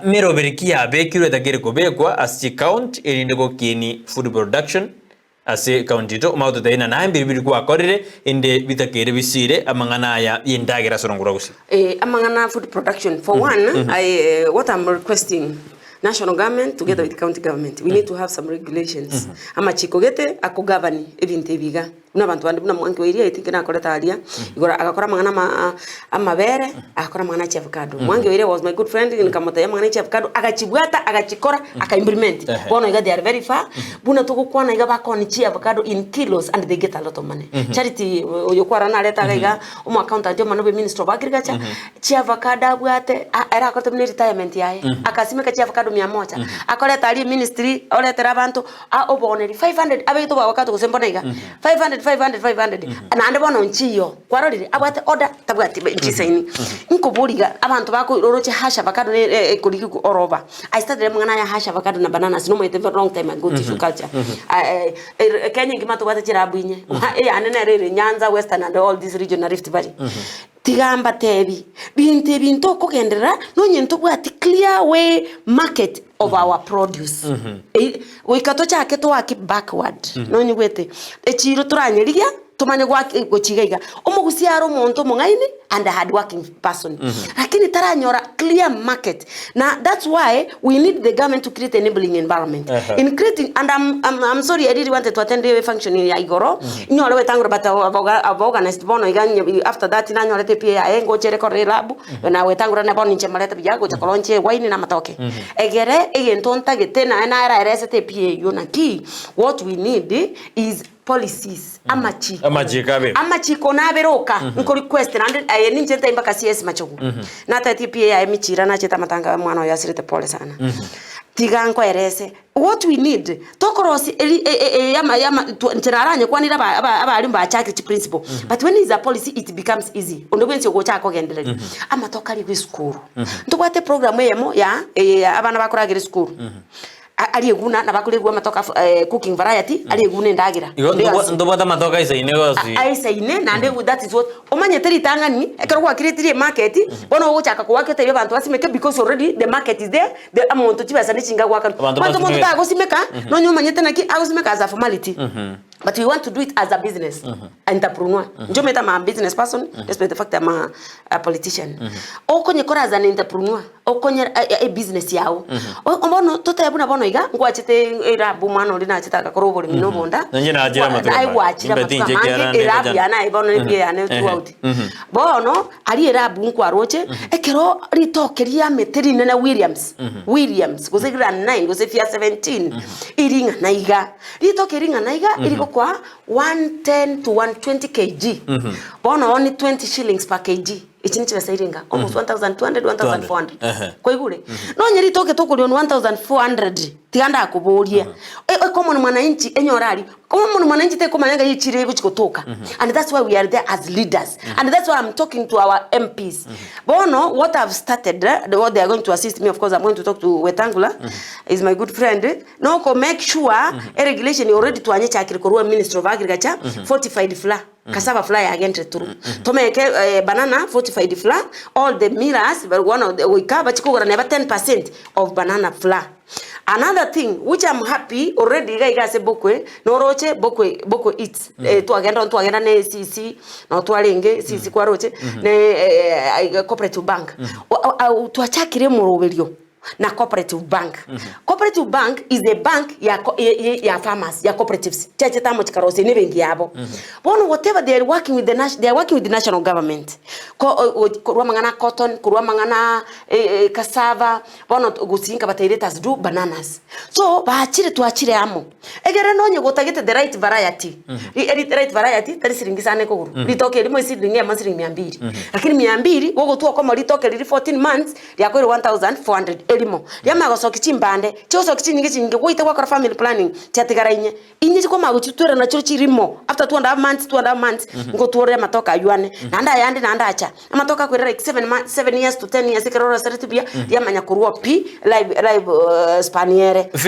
mero berikia bekiro tagere kobekwa as the count indego kini food production as a county to mauto taina na mbiri kwa korire inde bitakere bisire amangana ya yendagira sorongura gusi amangana food production for one what I'm requesting national government together with county government we need to have some regulations ama chikogete akugavani ebinte biga una bantu bandi buna mwangi wiria itikina akoreta alia igora agakora mangana amabere akora mangana cha avocado mwangi wiria was my good friend nikamotaya mangana cha avocado agachibwata agachikora akaimplement bono iga they are very far buna tukukwana iga bakoni cha avocado in kilos and they get a lot of money charity yokwara na leta iga umu accountant yo manobe minister of agriculture cha avocado bwate era akoreta mini retirement yae akasimeka cha avocado 100 akoreta ali ministry oletera abantu oboneri 500 abeto avocado kusembona iga 500 na ande bono nchiyo kwarorire abwate order tabwati nchisaini nkuburiga abantu bako roroche hasha avocado kuliki oroba I started mangana ya hasha avocado na bananas no my long time ago to culture Kenya ngima tubate chirabwinye anene rere Nyanza Western and all this region na Rift Valley tigamba tebi binto kogendera no nyento bwati clear way market of our produce wikatocha aketo waki backward no nyugwete echiro turanyerigia tumanye gwaki gochigaiga omugusiaro monto mongaini and a hard working person lakini taranyora clear market na that's why we need the government to create enabling environment in creating and I'm sorry I really wanted to attend the function in Igoro nyore wetangura but I've organized bono iganye after that nanyore te pia engo chere kore labu na wetangura na bono nche maleta biyago cha kolonche wine na matoke egere egentonta getena na era resete pia yona ki what we need is policies amachiko na beroka nko request na ninje nta imbaka CS machogo na tati pia emichira na cheta matanga mwana ya sirete pole sana tiganko erese what we need tokorosi yama ntiraranye kwanira abali mba charity principle but when is a policy it becomes easy ondobwense go chako gendelele amatokali ku school ntobate program yemo ya abana bakoragire school alieguna na bakulegwa matoka cooking variety alieguna ndagira ndobata matoka isaine gosi isaine na nde that is what omanyeteri tangani ekero kwa create market bono gochaka kwa kete abantu basimeke because already the market is there the amount tibasa nichinga kwa bantu muntu ta gosimeka no nyuma nyete naki agosimeka as a formality but we want to do it as a business entrepreneur njometa ma business person despite the fact I'm a politician okonye kora as an entrepreneur okonye a business yao ombono totebuna bono iga ngwachite era bumano lina chitaka korobole minobonda nje na ajira matuma ai wachira matuma era yana ibono nipie ane throughout bono ali era bunku aroche ekero ritokeria meteri nene Williams kuzigira 9 kuzifia 17 iringa naiga ritokeringa naiga iriko kwa 110 to 120 kg bono only 20 shillings per kg ichinchi basairinga almost 1200 1400 kwa igure no nyeri toke tokulio 1400 tiganda akuboria common mwananchi enyorari common mwananchi te komanyanga yichire guchikotoka and that's why we are there as leaders and that's why I'm talking to our MPs bono what I've started what they are going to assist me of course I'm going to talk to Wetangula is my good friend no ko make sure a regulation already to anyecha akirikorwa Minister of Agriculture fortified flour cassava flour again through to make banana fortified flour all the millers but one of the we cover chikogora never 10% of banana flour. Another thing which I'm happy already guys say bokwe no roche bokwe eats to agenda ne CC no to alenge CC kwa roche ne cooperative bank to achakire moroberio na cooperative bank cooperative bank is a bank ya farmers ya cooperatives cheche tamo chikarose ne bengi yabo bono whatever they are working with the national government kurwa mangana cotton kurwa mangana cassava bono gusinka batairetas do bananas so baachire tuachire amo egere nonye gotagete the right variety right variety tari siringi sane ko guru litoke limo siringi ama siringi 200 lakini 200 gogo tu kwa litoke li 14 months ya kwa 1400 elimo yama gosoki chimbande choso kichingi chingi goite kwa family planning chatigarainye inyi ko maguchitwera na cyo chirimo after 2.5 months ngo tuore matoka yuane nanda yandi nanda acha amatoka kwera like 7 years to 10 years kerora seretibia yamanya kurwa live spaniere